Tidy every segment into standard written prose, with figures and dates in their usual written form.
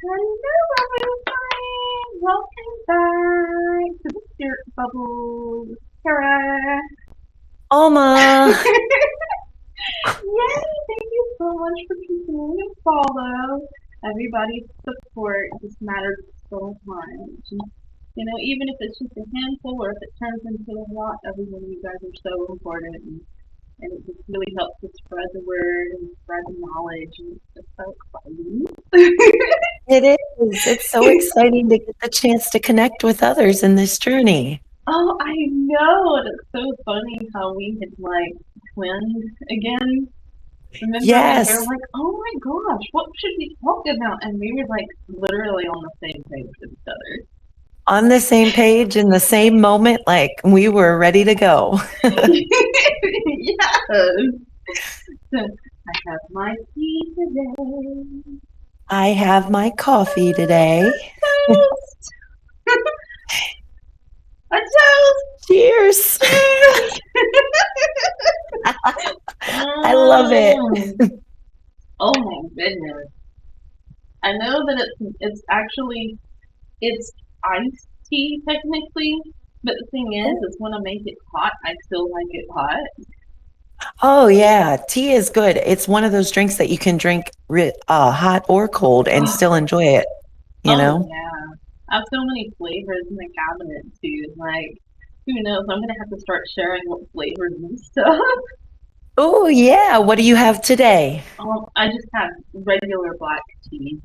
Hello, everyone! Welcome back to the Spirit Bubble, Kara. Alma, Yay! Thank you so much for continuing to follow. Everybody's support just matters so much. Even if it's just a handful or if it turns into a lot, everyone, you guys are so important. And it just really helps to spread the word and spread the knowledge. And it's just so exciting. it is. It's so exciting to get the chance to connect with others in this journey. Oh, I know. And it's so funny how we had like twinned again. Remember, we were Yes, like, oh my gosh, what should we talk about? And we were like literally on the same page with each other. on the same page in the same moment, like we were ready to go. Yes. So I have my tea today. I have my coffee today. Toast. A toast. Cheers. Cheers. I love it. Oh my goodness. I know that it's actually it's iced tea technically, but the thing is when I make it hot, I still like it hot. Oh, yeah. Tea is good. It's one of those drinks that you can drink hot or cold and Oh, still enjoy it, you oh know? yeah. I have so many flavors in the cabinet too. Like, who knows? I'm gonna have to start sharing what flavors and stuff. Oh, yeah. What do you have today? I just have regular black tea.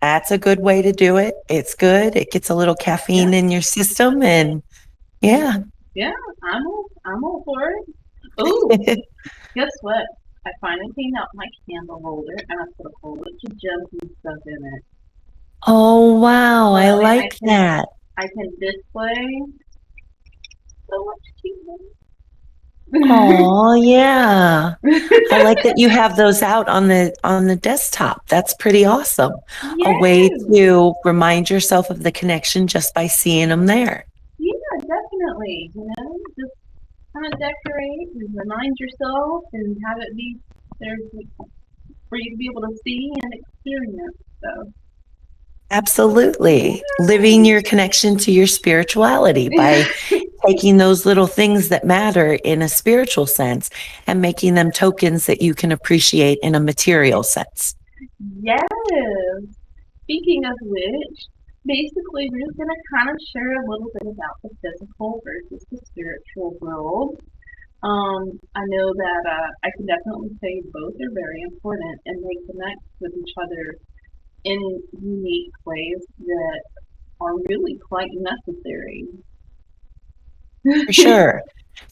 That's a good way to do it. It's good. It gets a little Yeah, caffeine in your system and yeah. yeah. I'm all for it. Ooh, guess what? I finally cleaned out my candle holder and I put a whole bunch of gems and stuff in it. Oh, wow. So I that way like that. I can display so much cuteness. Oh, yeah. I like that you have those out on the desktop. That's pretty awesome. A way Yes, to remind yourself of the connection just by seeing them there. yeah, definitely. Just kind of decorate and remind yourself and have it be there for you to be able to see and experience. So, Absolutely. Living your connection to your spirituality by taking those little things that matter in a spiritual sense and making them tokens that you can appreciate in a material sense. yes. Speaking of which, basically, we're just going to kind of share a little bit about the physical versus the spiritual world. I know that I can definitely say both are very important and they connect with each other in unique ways that are really quite necessary. For sure.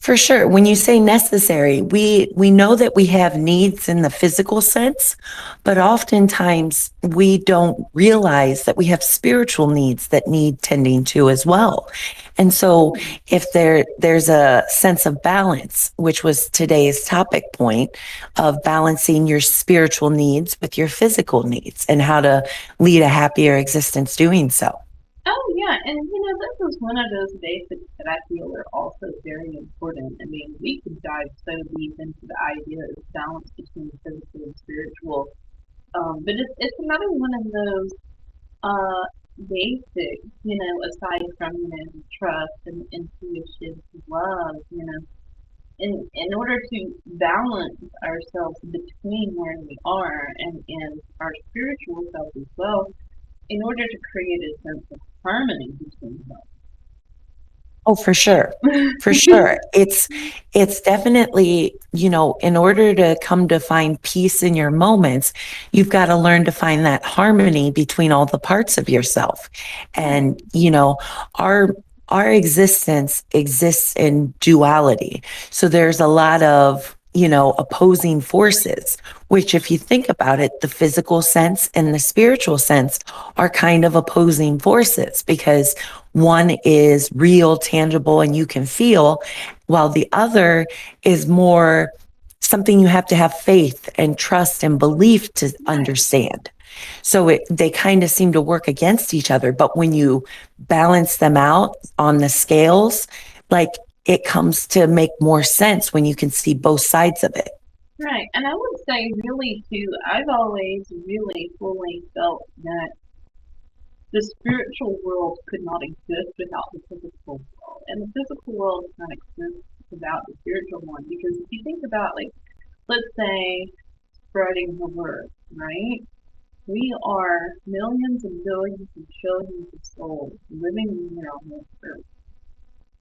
For sure. When you say necessary, we know that we have needs in the physical sense, but oftentimes we don't realize that we have spiritual needs that need tending to as well. And so if there's a sense of balance, which was today's topic point of balancing your spiritual needs with your physical needs and how to lead a happier existence doing so. Oh yeah, and this is one of those basics that I feel are also very important. I mean, we could dive so deep into the idea of balance between physical and spiritual, but it's another one of those uh basics, aside from trust and intuition, love, in order to balance ourselves between where we are and our spiritual self as well, in order to create a sense of harmony between Oh, for sure. them. For sure. It's definitely, in order to come to find peace in your moments, you've got to learn to find that harmony between all the parts of yourself. And, Right. our our existence exists in duality. So there's a lot of opposing forces, which if you think about it, the physical sense and the spiritual sense are kind of opposing forces because one is real, tangible, and you can feel, while the other is more something you have to have faith and trust and belief to Right. understand. So they kind of seem to work against each other. But when you balance them out on the scales, like it comes to make more sense when you can see both sides of it. Right. And I would say really too, I've always really fully felt that The spiritual world could not exist without the physical world, and the physical world cannot exist without the spiritual one. Because if you think about, like, let's say, spreading the word, right? We are millions and billions and trillions of souls living here on this earth.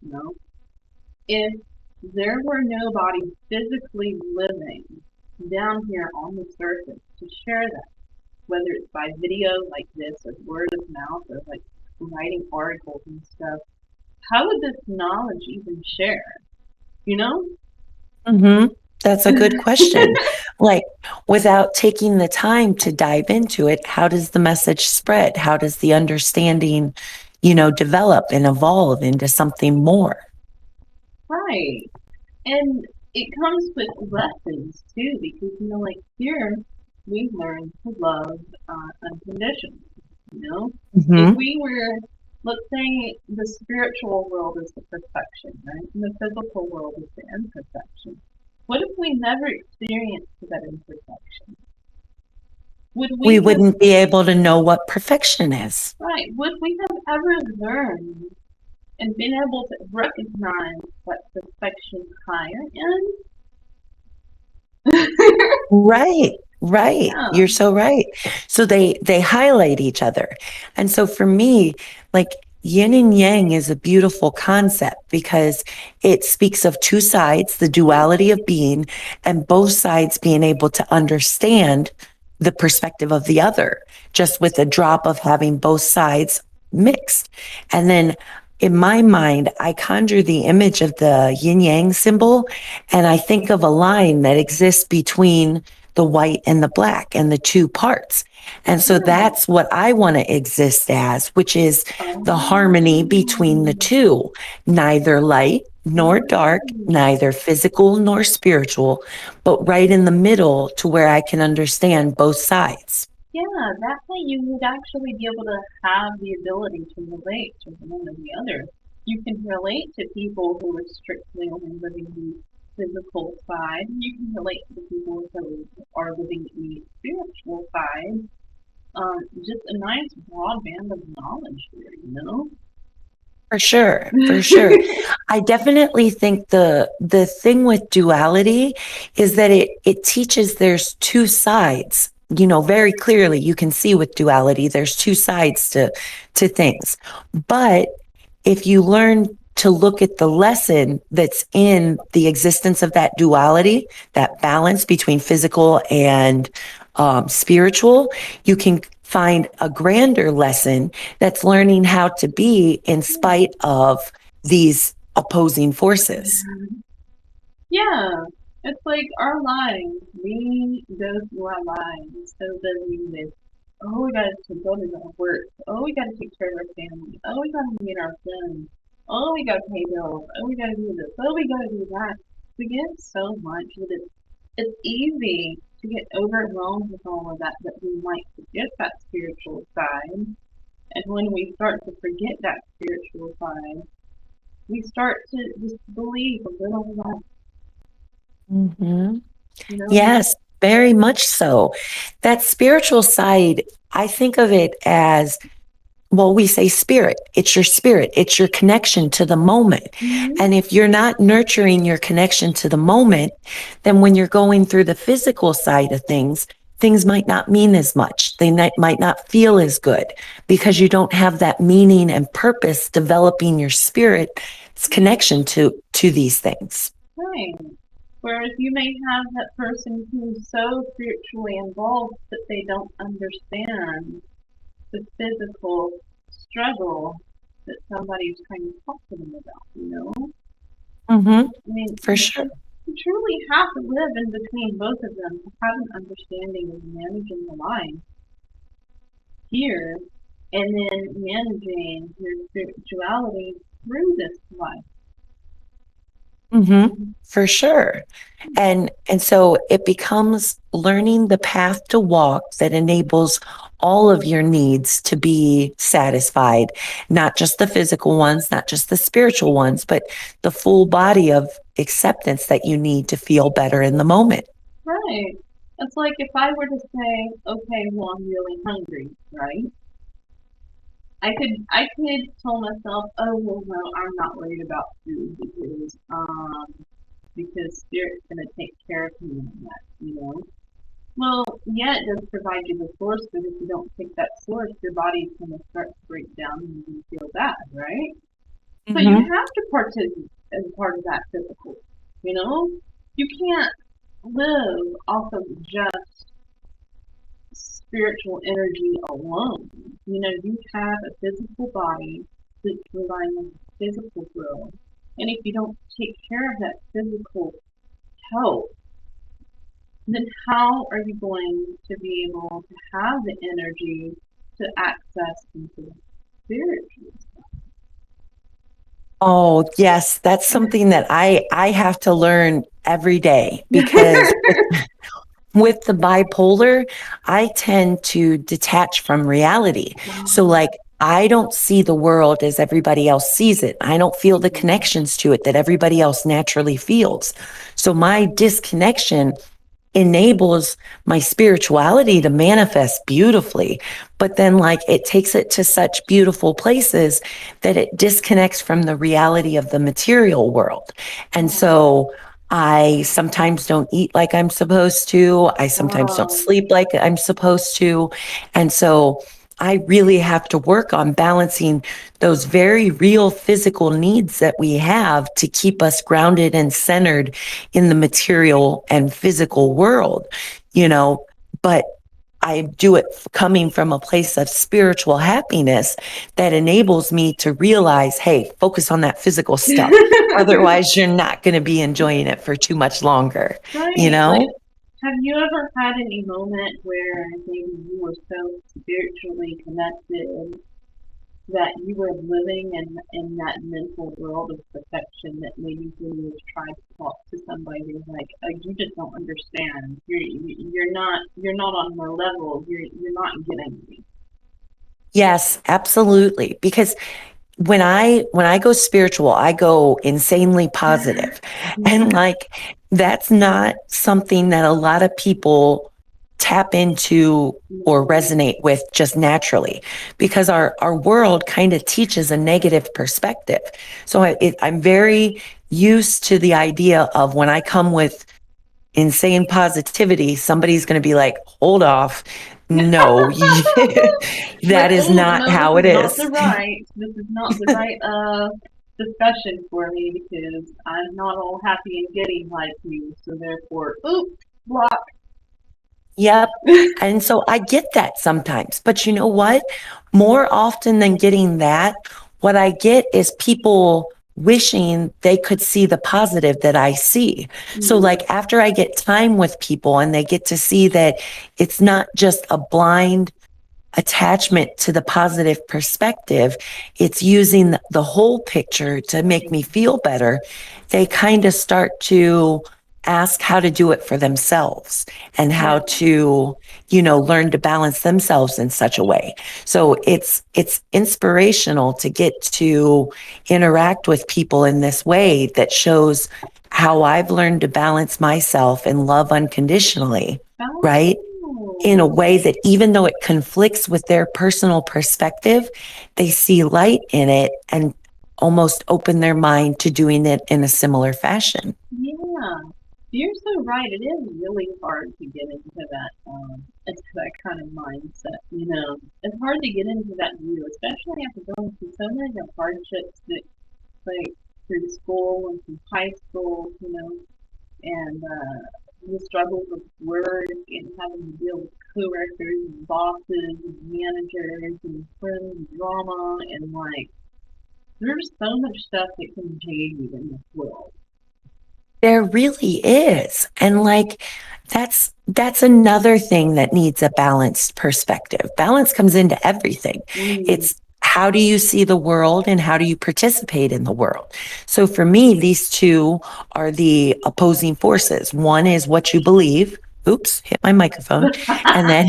You know, if there were nobody physically living down here on the surface to share that, whether it's by video like this or word of mouth or like writing articles and stuff, how would this knowledge even share? You know? Mm-hmm. That's a good question. Like, without taking the time to dive into it, how does the message spread? How does the understanding, develop and evolve into something more? Right. And it comes with lessons too, because like here we learn to love unconditionally. You know, if Mm-hmm. we were, let's say, the spiritual world is the perfection, right, and the physical world is the imperfection. What if we never experienced that imperfection? Would We we have, wouldn't be able to know what perfection is. right? Would we have ever learned and been able to recognize that perfection higher end? Right, right. Yeah. You're so right. So they highlight each other. And so for me, like yin and yang is a beautiful concept because it speaks of two sides, the duality of being, and both sides being able to understand the perspective of the other, just with a drop of having both sides mixed. And then in my mind, I conjure the image of the yin yang symbol, and I think of a line that exists between the white and the black and the two parts. And so that's what I want to exist as, which is the harmony between the two, neither light nor dark, neither physical nor spiritual, but right in the middle to where I can understand both sides. Yeah, that way you would actually be able to have the ability to relate to one or the other. You can relate to people who are strictly only living the physical side. You can relate to the people who are living the spiritual side. Just a nice broad band of knowledge here, you know? For sure, for sure. I definitely think the thing with duality is that it teaches there's two sides. Very clearly you can see with duality there's two sides to things. But if you learn to look at the lesson that's in the existence of that duality, that balance between physical and spiritual, you can find a grander lesson that's learning how to be in spite of these opposing forces. Yeah, it's like our lives. We go through our lives so busy with, oh, we gotta go to our work. Oh, we gotta take care of our family. Oh, we gotta meet our friends. Oh, we gotta pay bills. Oh, we gotta do this. Oh, we gotta do that. We get so much that it's easy to get overwhelmed with all of that we might forget that spiritual side. And when we start to forget that spiritual side, we start to just believe a little less, Mm-hmm. you know? Yes, very much so. That spiritual side, I think of it as, well, we say spirit, it's your connection to the moment. Mm-hmm. And if you're not nurturing your connection to the moment, then when you're going through the physical side of things might not mean as much. They might not feel as good because you don't have that meaning and purpose developing your spirit's connection to these things. Right. Whereas you may have that person who's so spiritually involved that they don't understand the physical struggle that somebody's trying to talk to them about, you know? Mm-hmm. I mean, For sure. you truly have to live in between both of them to have an understanding of managing the line here and then managing your spirituality through this life. Mm-hmm. For sure. And so it becomes learning the path to walk that enables all of your needs to be satisfied, not just the physical ones, not just the spiritual ones, but the full body of acceptance that you need to feel better in the moment. Right. It's like if I were to say, okay, well, I'm really hungry, right? I could tell myself, oh well, no, I'm not worried about food because spirit's gonna take care of me on that. Well, yeah, it does provide you the source, but if you don't take that source, your body's gonna start to break down and you feel bad, right? So you Hmm. have to partake as part of that physical. You know, you can't live off of just spiritual energy alone. You have a physical body that's relying on physical growth. And if you don't take care of that physical health, then how are you going to be able to have the energy to access into the spiritual Oh, yes, that's something that I have to learn every day because stuff? with the bipolar, I tend to detach from reality. So, Wow. like, I don't see the world as everybody else sees it. I don't feel the connections to it that everybody else naturally feels. So, my disconnection enables my spirituality to manifest beautifully. But then, like, it takes it to such beautiful places that it disconnects from the reality of the material world. And so, I sometimes don't eat like I'm supposed to. I sometimes don't Wow. sleep like I'm supposed to. And so, I really have to work on balancing those very real physical needs that we have to keep us grounded and centered in the material and physical world, you know, but I do it coming from a place of spiritual happiness that enables me to realize, hey, focus on that physical stuff. Otherwise, you're not going to be enjoying it for too much longer, you Right. Like, know? have you ever had any moment where maybe you were so spiritually connected that you were living in that mental world of perfection that maybe when you try to talk to somebody, they're like, oh, you just don't understand. You're not on my level. You're not getting me. Yes, absolutely. Because when I go spiritual, I go insanely positive. And like that's not something that a lot of people tap into or No. resonate with just naturally because our world kind of teaches a negative perspective. So I'm very used to the idea of when I come with insane positivity, somebody's going to be like, hold off. No, Like, that is oh not no, this how is it not the is. right. This is not the right discussion for me because I'm not all happy and getting like you. So therefore, oops, block. Yep. And so I get that sometimes, but you know what? More often than getting that, what I get is people wishing they could see the positive that I see. So Mm, like after I get time with people and they get to see that it's not just a blind attachment to the positive perspective, it's using the whole picture to make me feel better. They kind of start to ask how to do it for themselves and yeah. how to, learn to balance themselves in such a way. So it's inspirational to get to interact with people in this way that shows how I've learned to balance myself and love unconditionally, right? In a Oh, way that even though it conflicts with their personal perspective, they see light in it and almost open their mind to doing it in a similar fashion. yeah. You're so right. It is really hard to get into that kind of mindset. It's hard to get into that view, especially after going through so many of the hardships that, like, through school and through high school, and the struggles of work and having to deal with coworkers and bosses and managers and friends and drama and like there's so much stuff that can jade you in this world. There really is. And like that's another thing that needs a balanced perspective. Balance comes into everything. Mm, It's how do you see the world and how do you participate in the world? So for me, these two are the opposing forces. One is what you believe. Oops, hit my microphone. And then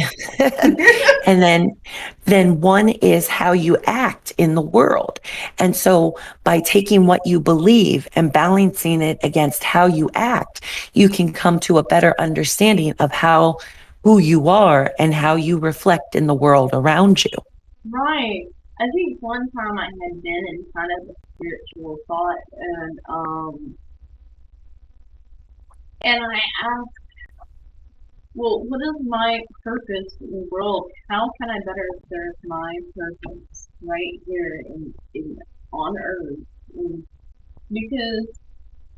and then one is how you act in the world. And so by taking what you believe and balancing it against how you act, you can come to a better understanding of who you are and how you reflect in the world around you. right. I think one time I had been in kind of a spiritual thought, and I asked, well, what is my purpose in the world? How can I better serve my purpose right here in on Earth? And because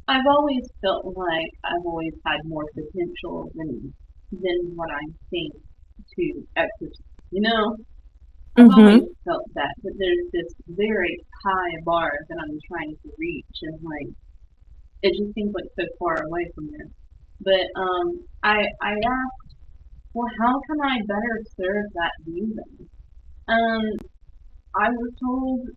I've always felt like I've always had more potential than what I think to exercise. You know, I've always Mm-hmm. felt that, but there's this very high bar that I'm trying to reach, and like it just seems like so far away from there. But I asked, well, how can I better serve that view then? I was told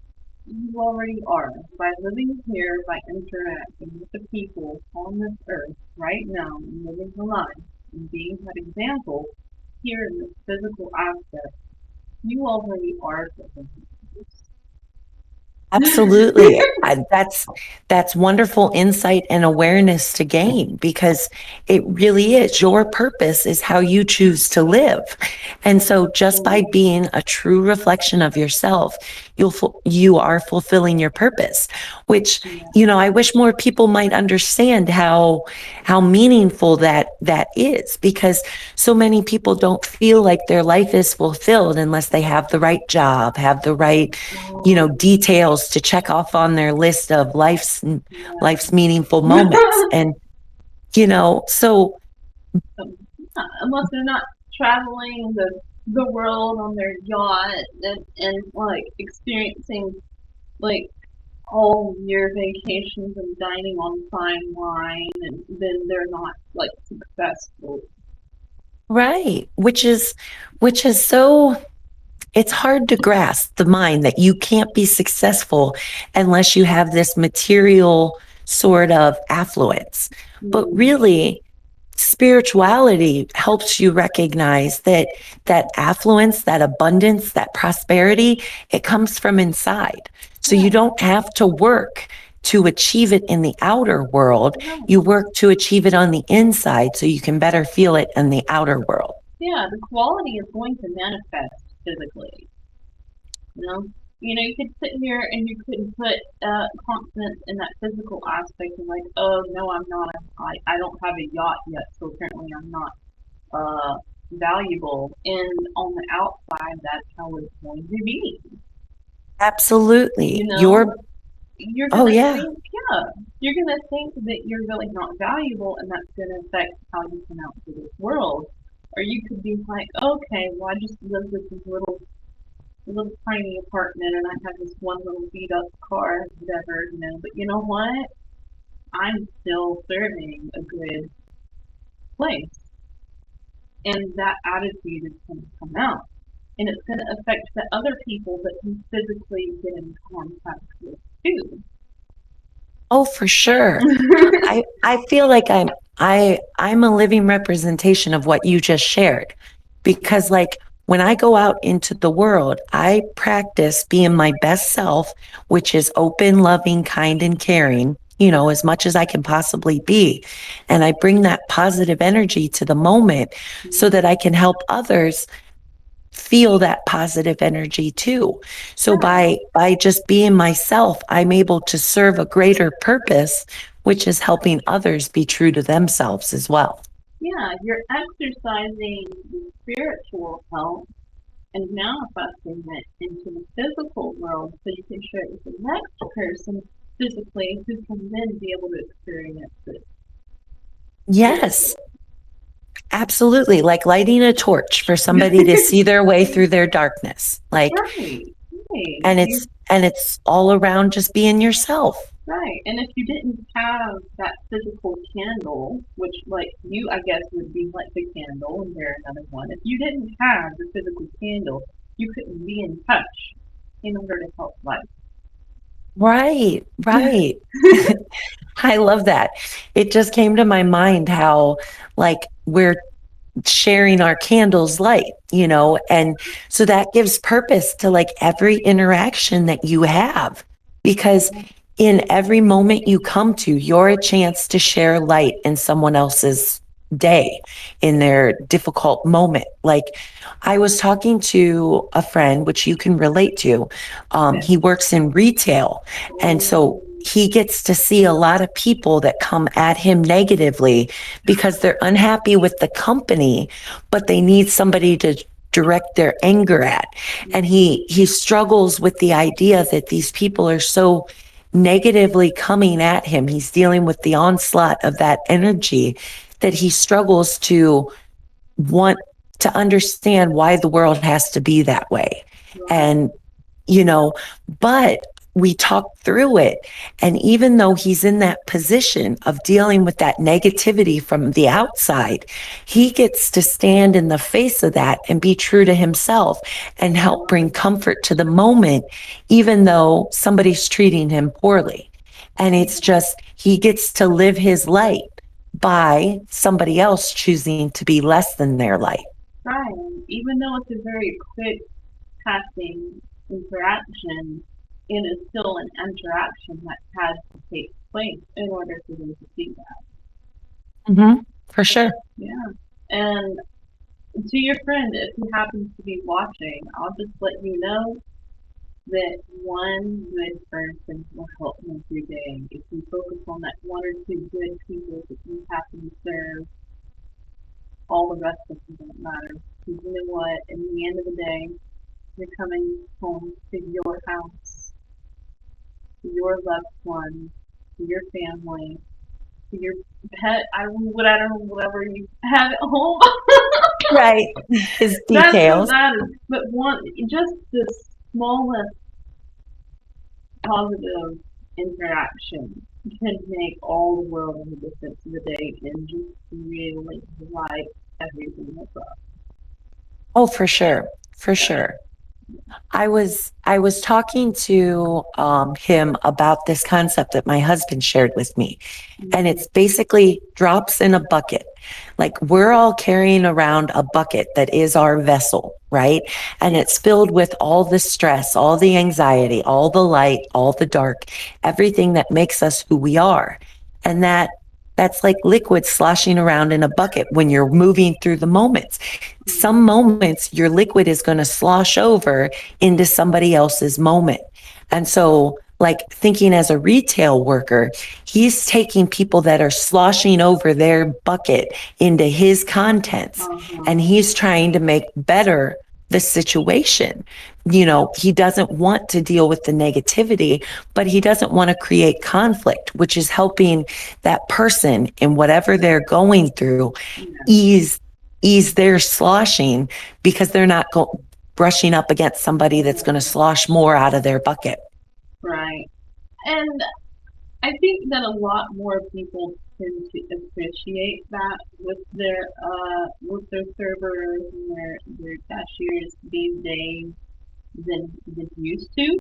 you already are by living here, by interacting with the people on this earth right now, and living the life and being that example here in this physical aspect. You already are the Absolutely. That's wonderful insight and awareness to gain because it really is your purpose is how you choose to live. And so just by being a true reflection of yourself, you are fulfilling your purpose, which, I wish more people might understand how meaningful that is because so many people don't feel like their life is fulfilled unless they have the right job, have the right details to check off on their list of life's meaningful moments. And, so unless they're not traveling the world on their yacht and like experiencing like all year vacations and dining on fine wine, and then they're not like successful. right, which is so it's hard to grasp the mind that you can't be successful unless you have this material sort of affluence. But really, spirituality helps you recognize that affluence, that abundance, that prosperity, it comes from inside. So you don't have to work to achieve it in the outer world. You work to achieve it on the inside so you can better feel it in the outer world. Yeah, the quality is going to manifest physically. You know, you could sit here and you could put confidence in that physical aspect of like, oh no, I'm not. I don't have a yacht yet, so apparently I'm not valuable. And on the outside, that's how it's going to be. Absolutely. You know, you're Oh gonna yeah. think, yeah, you're gonna think that you're really not valuable, and that's gonna affect how you come out to this world. Or you could be like, okay, well, I just live with this little tiny apartment, and I have this one little beat up car, whatever, But you know what? I'm still serving a good place, and that attitude is going to come out, and it's going to affect the other people that you physically get in contact with too. Oh, for sure. I feel like I'm a living representation of what you just shared because like when I go out into the world, I practice being my best self, which is open, loving, kind, and caring, as much as I can possibly be. And I bring that positive energy to the moment so that I can help others feel that positive energy too. So by just being myself, I'm able to serve a greater purpose, which is helping others be true to themselves as well. Yeah, you're exercising the spiritual health and manifesting it into the physical world so you can share it with the next person physically who can then be able to experience it. Yes, absolutely. Like lighting a torch for somebody to see their way through their darkness. Like, Right, right. and it's all around just being yourself. Right. And if you didn't have that physical candle, which like you I guess would be like the candle and there another one. If you didn't have the physical candle, you couldn't be in touch in order to help life. Right, right. I love that. It just came to my mind how like we're sharing our candles light, and so that gives purpose to like every interaction that you have because in every moment you come to, you're a chance to share light in someone else's day, in their difficult moment. Like I was talking to a friend, which you can relate to. He works in retail. And so he gets to see a lot of people that come at him negatively because they're unhappy with the company, but they need somebody to direct their anger at. And he struggles with the idea that these people are so negatively coming at him. He's dealing with the onslaught of that energy that he struggles to want to understand why the world has to be that way. And, you know, but we talked through it. And even though he's in that position of dealing with that negativity from the outside, he gets to stand in the face of that and be true to himself and help bring comfort to the moment, even though somebody's treating him poorly. And it's just, he gets to live his light by somebody else choosing to be less than their light. Right. Even though it's a very quick passing interaction, it is still an interaction that has to take place in order for them to see that. Mm-hmm. For sure. Yeah. And to your friend, if he happens to be watching, I'll just let you know that one good person will help him through the day. If you focus on that one or two good people that you happen to serve, all the rest of them don't matter. Because you know what? In the end of the day, you're coming home to your house, to your loved one, to your family, to your pet, whatever you have at home. Right. His That's what details. matters. But just the smallest positive interaction can make all the world of a difference in the day and just really light everything up. Oh, for sure. For sure. I was talking to him about this concept that my husband shared with me. And it's basically drops in a bucket. Like we're all carrying around a bucket that is our vessel, right? And it's filled with all the stress, all the anxiety, all the light, all the dark, everything that makes us who we are. And that's like liquid sloshing around in a bucket when you're moving through the moments. Some moments your liquid is going to slosh over into somebody else's moment. And so, like thinking as a retail worker, he's taking people that are sloshing over their bucket into his contents and he's trying to make better the situation. You know, he doesn't want to deal with the negativity, but he doesn't want to create conflict, which is helping that person in whatever they're going through ease their sloshing because they're not brushing up against somebody that's going to slosh more out of their bucket. Right. And I think that a lot more people tend to appreciate that with their servers and their cashiers these days than used to.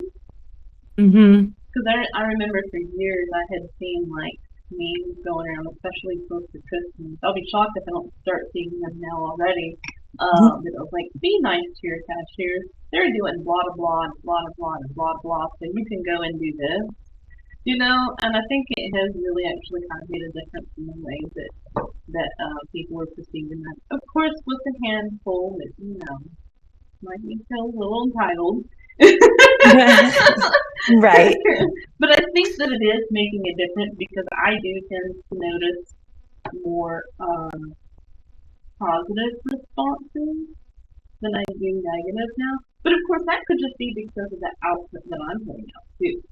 Mm-hmm. Because I remember for years I had seen like memes going around, especially close to Christmas. I'll be shocked if I don't start seeing them now already. That it was like, be nice to your cashiers. They're doing blah blah blah blah blah blah blah, so you can go and do this. You know, and I think it has really actually kind of made a difference in the way that people are perceiving that. Of course, with a handful that might be feel a little entitled. Right. But I think that it is making a difference because I do tend to notice more positive responses than I do negative now. But of course, that could just be because of the output that I'm putting out too.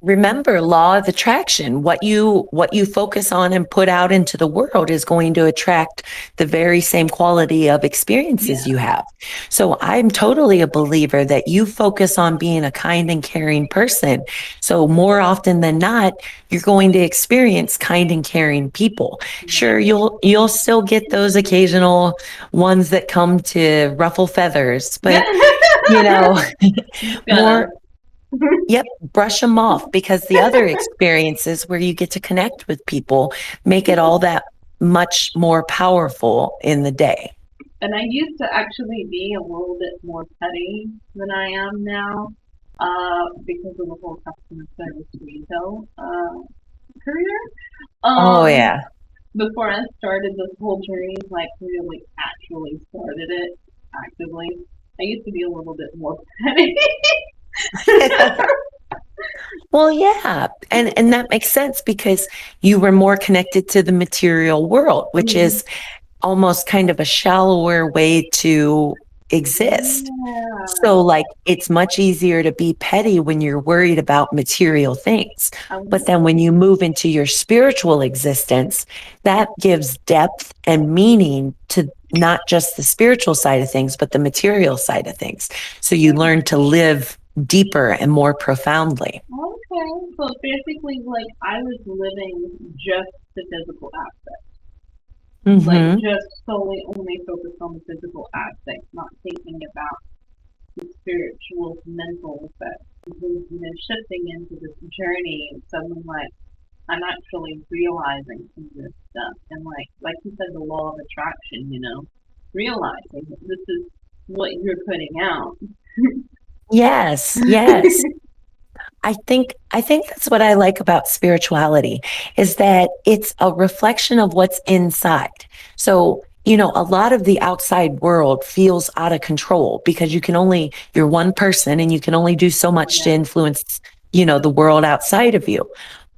Remember, law of attraction. What you focus on and put out into the world is going to attract the very same quality of experiences Yeah. you have. So I'm totally a believer that you focus on being a kind and caring person. So more often than not, you're going to experience kind and caring people. Sure, you'll still get those occasional ones that come to ruffle feathers, but you know, Gotta. more. Yep, brush them off because the other experiences where you get to connect with people make it all that much more powerful in the day. And I used to actually be a little bit more petty than I am now, because of the whole customer service retail career. Oh, Um, yeah. before I started this whole journey, like really actually started it actively, I used to be a little bit more petty. Well, yeah. And that makes sense because you were more connected to the material world, which is almost kind of a shallower way to exist. Yeah. So, like, it's much easier to be petty when you're worried about material things. I But then when you move into your spiritual existence, that gives depth and meaning to not just the spiritual side of things, but the material side of things. So you learn to live deeper and more profoundly. Okay, so basically, like I was living just the physical aspect, like Mm-hmm. just solely only focused on the physical aspect, not thinking about the spiritual, mental effects. Because, shifting into this journey, suddenly like I'm actually realizing some of this stuff, and like you said, the law of attraction, realizing that this is what you're putting out. Yes, yes. I think that's what I like about spirituality is that it's a reflection of what's inside. So, a lot of the outside world feels out of control because you're one person and you can only do so much to Yeah. influence, the world outside of you.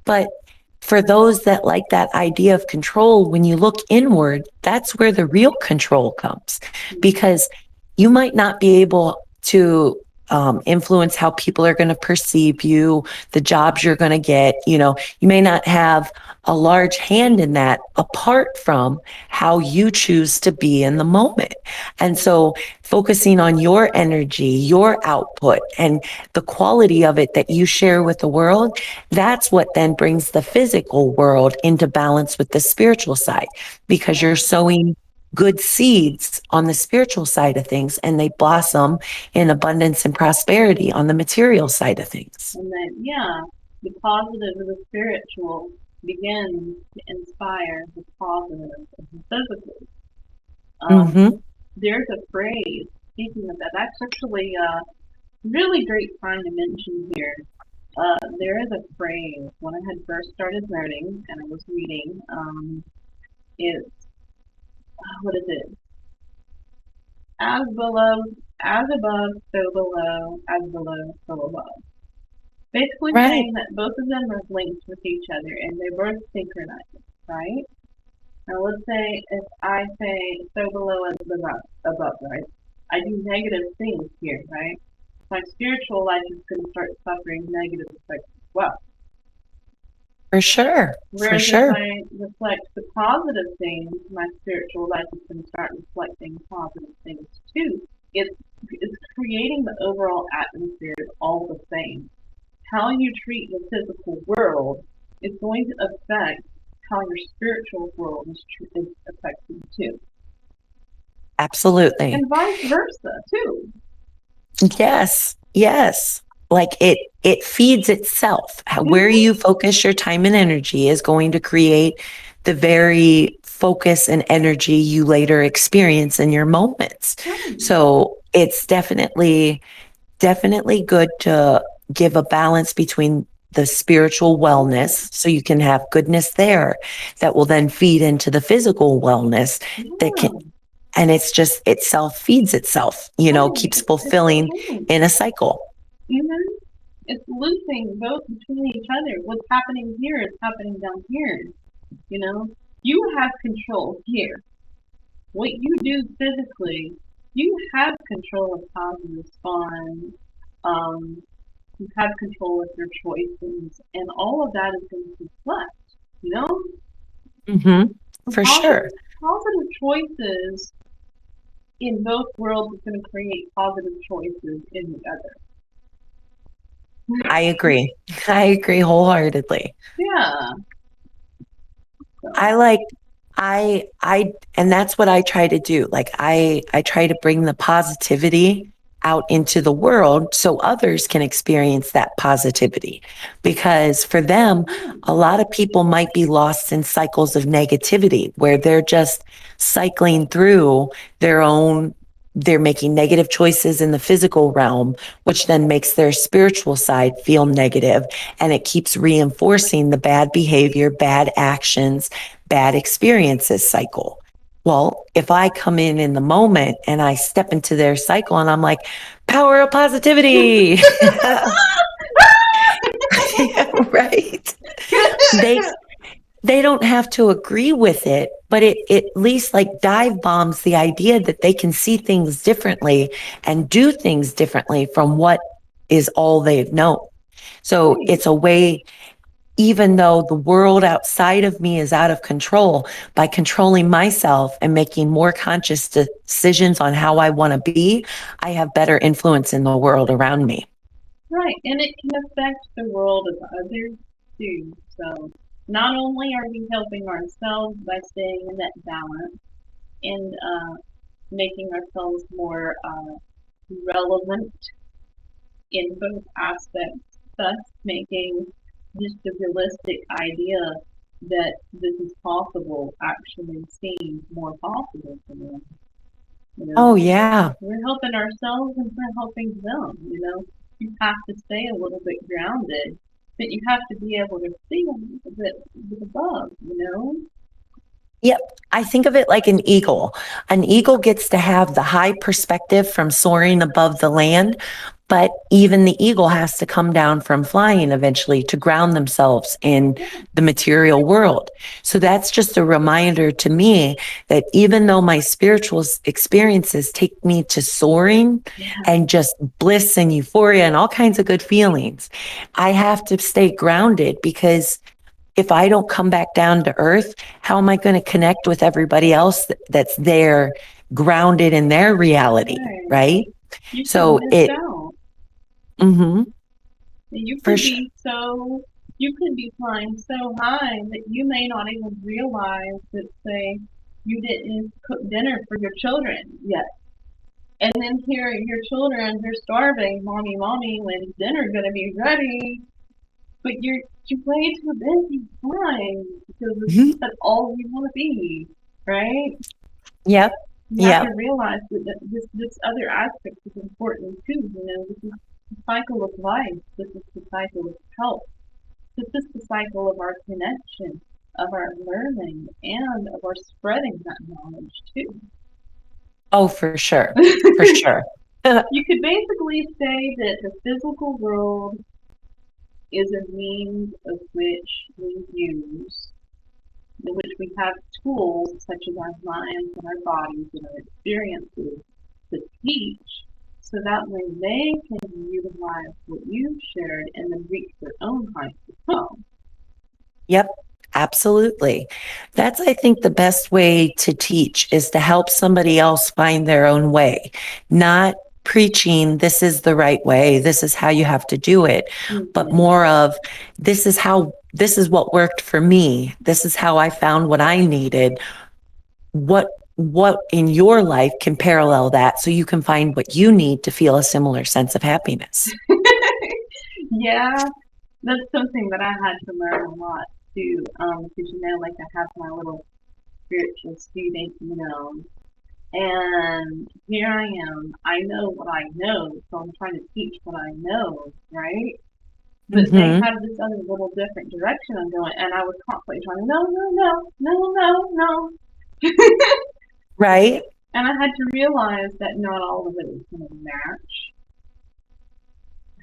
But for those that like that idea of control, when you look inward, that's where the real control comes because you might not be able to influence how people are going to perceive you, the jobs you're going to get. You may not have a large hand in that apart from how you choose to be in the moment. And so focusing on your energy, your output, and the quality of it that you share with the world, that's what then brings the physical world into balance with the spiritual side because you're sowing good seeds on the spiritual side of things and they blossom in abundance and prosperity on the material side of things. And then, yeah, the positive of the spiritual begins to inspire the positive of the physical. Um, Mm-hmm. there's a phrase, speaking of that, that's actually a really great time to mention here. There is a phrase when I had first started learning and I was reading, it's, what is it? As below, as above, so below, as below, so above. Basically Right. saying that both of them are linked with each other and they're both synchronized, right? Now let's say if I say so below as above, right? I do negative things here, right? My spiritual life is going to start suffering negative effects as well. For sure. For Whereas if sure. I reflect the positive things, my spiritual life is going to start reflecting positive things too. It's creating the overall atmosphere all the same. How you treat the physical world is going to affect how your spiritual world is affected too, Absolutely. and vice versa too. Yes. Yes. Like it feeds itself. Where Mm-hmm. you focus your time and energy is going to create the very focus and energy you later experience in your moments. So it's definitely good to give a balance between the spiritual wellness so you can have goodness there that will then feed into the physical wellness that can, Yeah, and itself feeds itself, right. keeps It's fulfilling true. in a cycle. It's looping both between each other. What's happening here is happening down here. You know, you have control here. What you do physically, you have control of how you respond. Um, you have control of your choices, and all of that is going to reflect. You know, Hmm. so For sure. positive choices in both worlds is going to create positive choices in the other. I agree. I agree wholeheartedly. Yeah. So. I like and that's what I try to do. Like I try to bring the positivity out into the world so others can experience that positivity. Because for them, a lot of people might be lost in cycles of negativity where they're just cycling through their own they're making negative choices in the physical realm, which then makes their spiritual side feel negative, and it keeps reinforcing the bad behavior, bad actions, bad experiences cycle. Well, if I come in the moment and I step into their cycle and I'm like, power of positivity, right? They they don't have to agree with it, but it at least like dive bombs the idea that they can see things differently and do things differently from what is all they've known. So it's a way, even though the world outside of me is out of control, by controlling myself and making more conscious decisions on how I want to be, I have better influence in the world around me. Right, and it can affect the world of others too. So not only are we helping ourselves by staying in that balance and making ourselves more relevant in both aspects, thus making just a realistic idea that this is possible actually seem more possible for them. You Oh, know, yeah. we're helping ourselves and we're helping them. You have to stay a little bit grounded, but you have to be able to see a little bit above. Yep. I think of it like an eagle. An eagle gets to have the high perspective from soaring above the land, but even the eagle has to come down from flying eventually to ground themselves in the material world. So that's just a reminder to me that even though my spiritual experiences take me to soaring and just bliss and euphoria and all kinds of good feelings, I have to stay grounded, because if I don't come back down to earth, how am I going to connect with everybody else that's there grounded in their reality? Right. Right. You could So miss it, out. mm-hmm, You for could sure. be so you could be flying so high that you may not even realize that, say, you didn't cook dinner for your children yet. And then here your children, they're starving, mommy, mommy, when's dinner gonna be ready? But you're way too busy flying because Mhm. that's all you want to be, right? Yep. You have Yep. to realize that this other aspect is important too. This is the cycle of life. This is the cycle of health. This is the cycle of our connection, of our learning, and of our spreading that knowledge too. Oh, for sure. For sure. You could basically say that the physical world is a means of which we use, in which we have tools such as our minds and our bodies and our experiences to teach, so that way they can utilize what you've shared and then reach their own heights as well. Yep, absolutely. That's, I think, the best way to teach is to help somebody else find their own way, not preaching this is the right way, this is how you have to do it, but Mm-hmm. more of this is what worked for me. This is how I found what I needed. What in your life can parallel that so you can find what you need to feel a similar sense of happiness? Yeah, that's something that I had to learn a lot too. Because like I have my little spiritual student, and here I am. I know what I know, so I'm trying to teach what I know, right? But they Hmm. have this other little different direction I'm going, and I was constantly trying, no, no, no, no, no, no. Right? And I had to realize that not all of it is going to match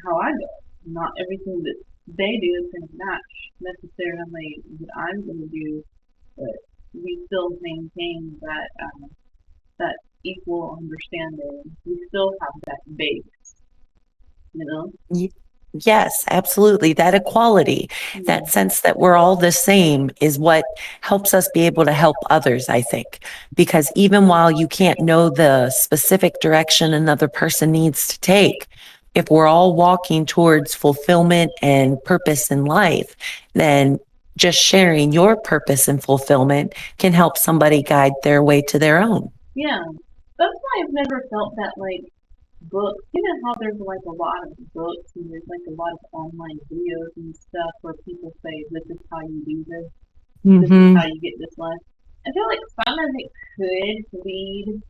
how I go. Not everything that they do is going to match necessarily what I'm going to do, but we still maintain that equal understanding. We still have that base, you know. Yes, absolutely. That equality, Yeah. that sense that we're all the same is what helps us be able to help others, I think. Because even while you can't know the specific direction another person needs to take, if we're all walking towards fulfillment and purpose in life, then just sharing your purpose and fulfillment can help somebody guide their way to their own. Yeah, that's why I've never felt that like books. You know how there's like a lot of books and there's like a lot of online videos and stuff where people say this is how you do this, this is Hmm. how you get this life. I feel like some of it could lead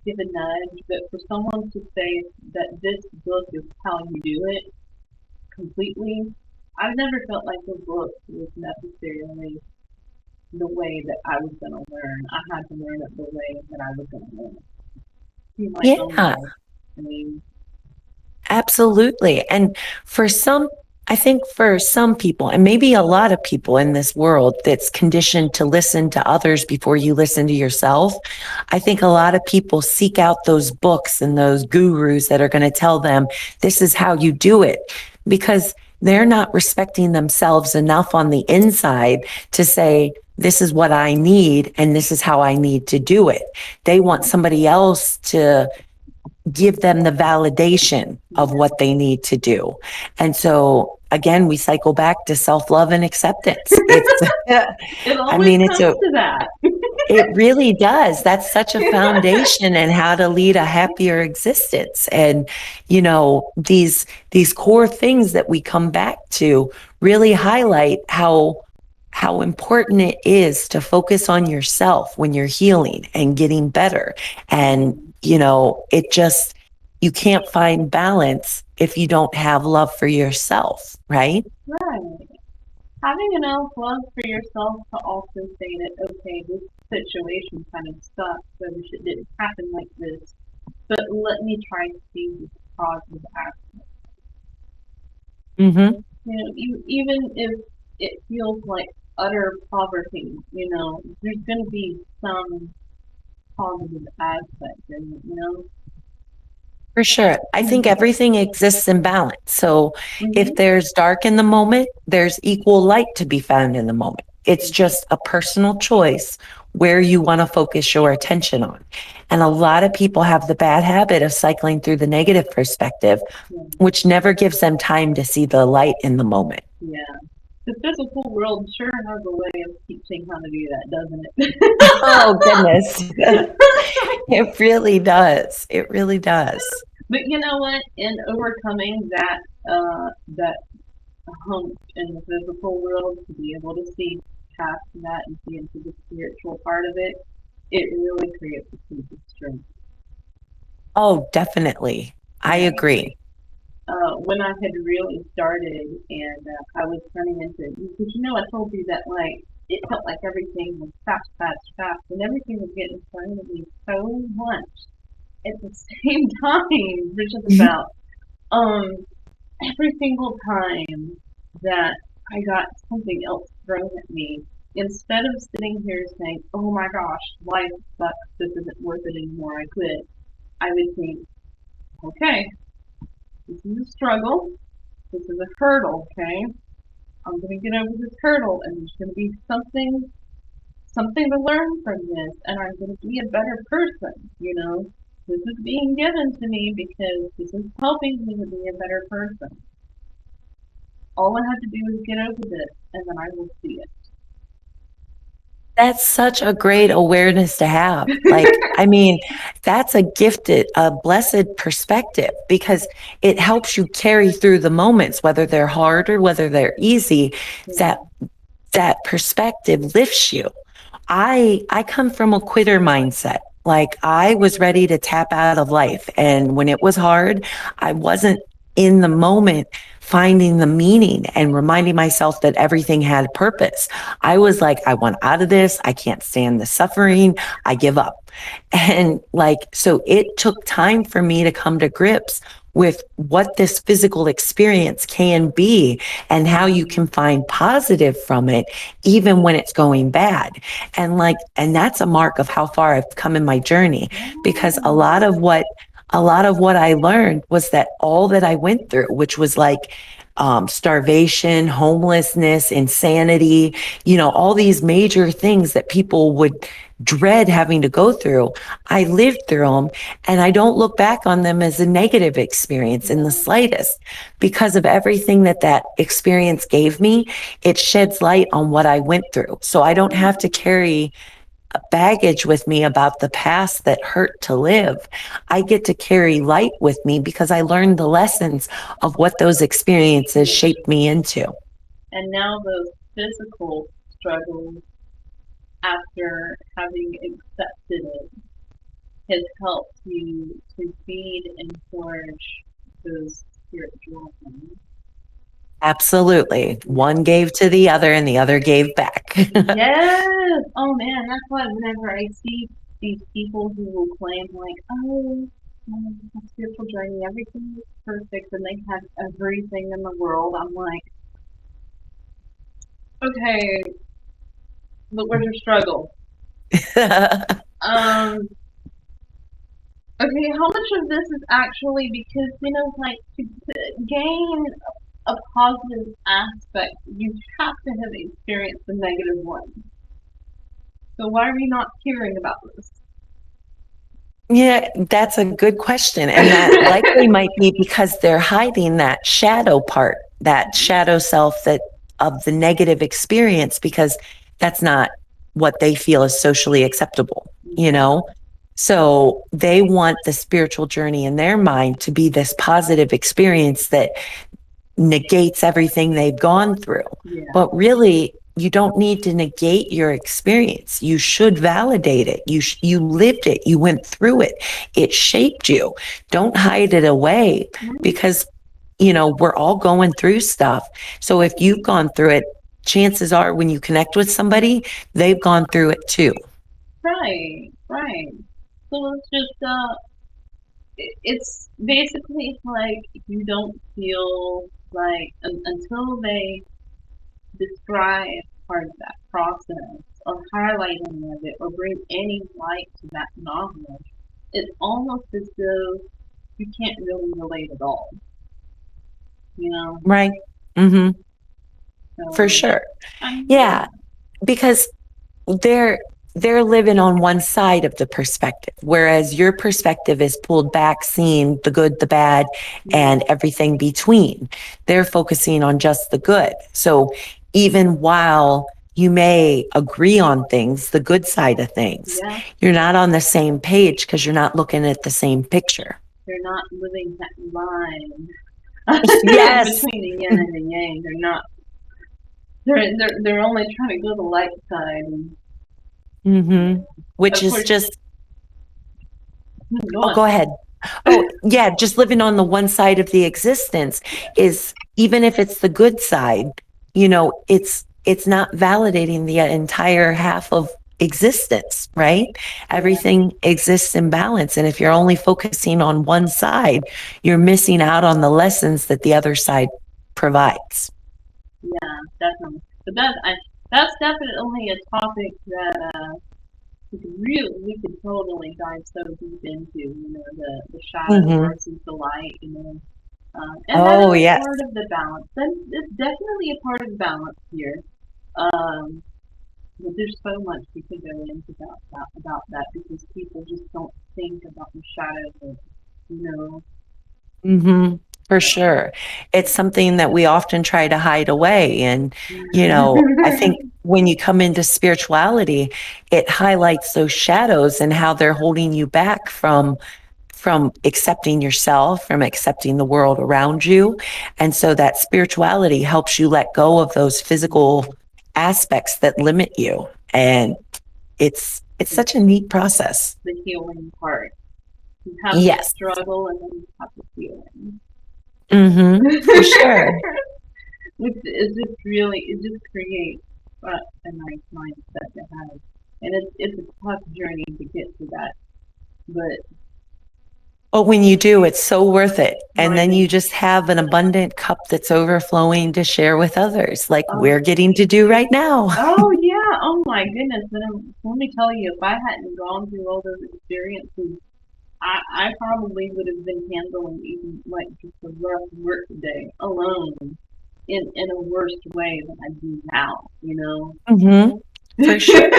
give a nudge, but for someone to say that this book is how you do it completely, I've never felt like the book was necessarily the way that I was going to learn. I had to learn it the way that I was going to learn it. See my own Yeah, life. I mean, absolutely. And for some, I think for some people, and maybe a lot of people in this world that's conditioned to listen to others before you listen to yourself, I think a lot of people seek out those books and those gurus that are going to tell them this is how you do it because they're not respecting themselves enough on the inside to say, this is what I need and this is how I need to do it. They want somebody else to give them the validation of what they need to do. And so again, we cycle back to self-love and acceptance. It's, it I always mean, comes to that. it really does. That's such a foundation in how to lead a happier existence. And, these core things that we come back to really highlight how important it is to focus on yourself when you're healing and getting better. And, it just, you can't find balance if you don't have love for yourself, right? Right. Having enough love for yourself to also say that, okay, this situation kind of sucks. I wish it didn't happen like this, but let me try to see the positive aspect. Mm-hmm. Even if it feels like utter poverty, there's going to be some positive aspect in it. For sure. I think everything exists in balance. So if Mm-hmm. there's dark in the moment, there's equal light to be found in the moment. It's just a personal choice where you want to focus your attention on. And a lot of people have the bad habit of cycling through the negative perspective, Yeah. which never gives them time to see the light in the moment. Yeah. The physical world sure has a way of teaching how to do that, doesn't it? Oh, goodness. It really does. It really does. But you know what? In overcoming that hump in the physical world, to be able to see past that and see into the spiritual part of it, it really creates a sense of strength. Oh, definitely. I Yeah. agree. When I had really started and I was turning into, because I told you that like it felt like everything was fast, fast, fast, and everything was getting thrown at me so much at the same time, which is about um every single time that I got something else thrown at me, instead of sitting here saying, "Oh my gosh, life sucks, this isn't worth it anymore, I quit," I would think, "Okay, this is a struggle, this is a hurdle, okay? I'm gonna get over this hurdle, and there's gonna be something to learn from this, and I'm gonna be a better person. This is being given to me because this is helping me to be a better person. All I have to do is get over this, and then I will see That's such a great awareness to have. I mean, that's a blessed perspective because it helps you carry through the moments, whether they're hard or whether they're easy. it." That that perspective lifts you. I come from a quitter mindset. Like I was ready to tap out of life. And when it was hard, I wasn't in the moment finding the meaning and reminding myself that everything had purpose. I was like, I want out of this. I can't stand the suffering. I give up. And so it took time for me to come to grips with what this physical experience can be and how you can find positive from it, even when it's going bad. And that's a mark of how far I've come in my journey because a lot of what I learned was that all that I went through, which was starvation, homelessness, insanity, all these major things that people would dread having to go through. I lived through them and I don't look back on them as a negative experience in the slightest because of everything that experience gave me. It sheds light on what I went through. So I don't have to carry baggage with me about the past that hurt to live. I get to carry light with me because I learned the lessons of what those experiences shaped me into. And now those physical struggles, after having accepted it, has helped you to feed and flourish those spiritual things. Absolutely. One gave to the other and the other gave back. Yes. Oh man, that's why whenever I see these people who will claim like, oh, my spiritual journey, everything is perfect, and they have everything in the world, I'm like, okay, but where's your struggle? Um, okay, how much of this is actually because like to gain a positive aspect, you have to have experienced the negative one. So why are we not hearing about this? Yeah, that's a good question. And that likely might be because they're hiding that shadow part, that shadow self that of the negative experience, because that's not what they feel is socially acceptable, you know? So they want the spiritual journey in their mind to be this positive experience that negates everything they've gone through. Yeah. But really, you don't need to negate your experience. You should validate it. You lived it. You went through it. It shaped you. Don't hide it away because we're all going through stuff. So if you've gone through it, chances are when you connect with somebody, they've gone through it too. Right, right. So it's just it's basically like you don't feel like until they describe part of that process or highlight any of it or bring any light to that knowledge, it's almost as though you can't really relate at all. You know? Right. Mm-hmm. For So sure. yeah. Yeah. Because they're they're living on one side of the perspective, whereas your perspective is pulled back, seeing the good, the bad, and everything between. They're focusing on just the good. So even while you may agree on things, the good side of things, Yeah. you're not on the same page because you're not looking at the same picture. They're not living that line Yes. between the yin and the yang. They're not. They're only trying to go to the light side. And Mm-hmm. Which of is course, just, go oh, on. go ahead. Oh, yeah, just living on the one side of the existence is, even if it's the good side, it's not validating the entire half of existence, right? Everything exists in balance. And if you're only focusing on one side, you're missing out on the lessons that the other side provides. Yeah, definitely. But that's definitely a topic that we could totally dive so deep into. The shadow Mm-hmm. versus the light. And that Oh, is yes. part of the balance. That's definitely a part of the balance here. Um, but there's so much we could go into about that because people just don't think about the shadow that you know. Mm-hmm. For sure. It's something that we often try to hide away. And, I think when you come into spirituality, it highlights those shadows and how they're holding you back from accepting yourself, from accepting the world around you. And so that spirituality helps you let go of those physical aspects that limit you. And it's such a neat process. The healing part. You have the Yes. struggle and then you have the healing. Mm-hmm. For sure. Which is just really, it just creates a nice mindset to have. And it's a tough journey to get to that. But But when you do, it's so worth it. And my then you goodness. just have an abundant cup that's overflowing to share with others, like Oh, we're getting to do right now. oh yeah, oh my goodness. Let me tell you, if I hadn't gone through all those experiences, I probably would have been handling even like just a rough work day alone in a worse way than I do now. Mm-hmm. For sure.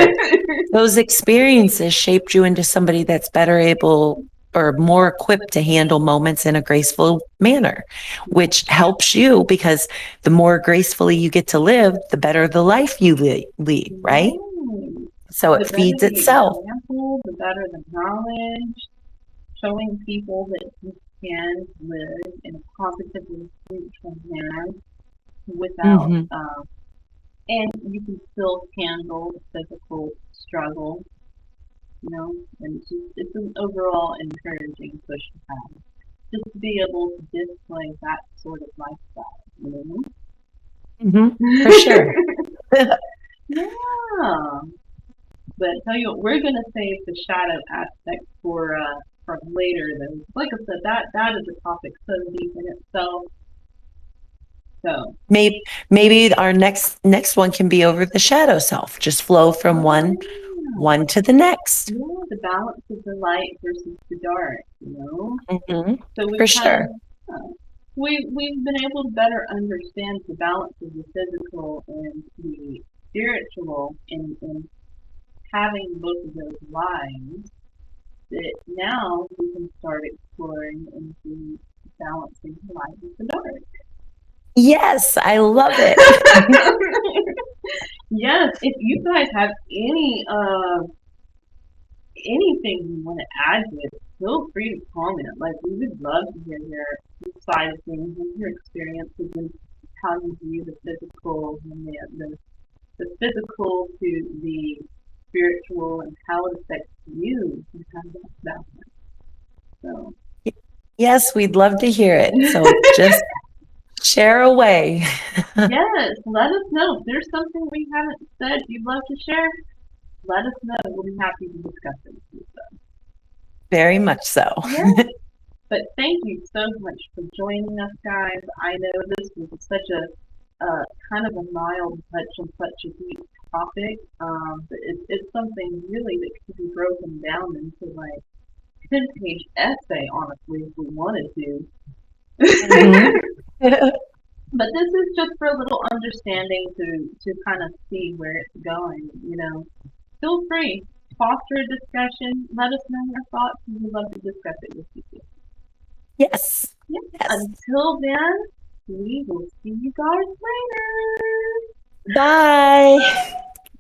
Those experiences shaped you into somebody that's better able or more equipped to handle moments in a graceful manner, which helps you because the more gracefully you get to live, the better the life you lead, right? Right. So The it better feeds the itself. example, the better the knowledge, showing people that you can live in a positively spiritual manner without, Mm-hmm. and you can still handle the physical struggle. and it's an overall encouraging push to have. Just to be able to display that sort of lifestyle. For sure. Yeah. But tell you what, we're gonna save the shadow aspect for later. Though, like I said, that is a topic so deep in itself. So Maybe our next one can be over the shadow self. Just flow from yeah, one to the next. yeah, the balance of the light versus the dark. Hmm. So we've For kind sure. of we've been able to better understand the balance of the physical and the spiritual in having both of those lives. That now we can start exploring into balancing the light with the dark. Yes, I love it. Yes, if you guys have anything you want to add to it, feel free to comment. Like we would love to hear your side of things and your experiences and how you view the physical and the physical to the spiritual and how it affects you and how that's balance. So Yes, we'd love to hear it. So just share away. yes, let us know if there's something we haven't said you'd love to share. Let us know. We'll be happy to discuss it with you. So. Very much so. Yeah. But thank you so much for joining us, guys. I know this was such a kind of a mild touch on such a deep topic, but it's something really that could be broken down into like 10-page essay, honestly, if we wanted to. Hmm. But this is just for a little understanding to kind of see where it's going. Feel free, foster a discussion, let us know your thoughts, and we'd love to discuss it with you. Yes. Yep. Yes. Until then, we will see you guys later. Bye.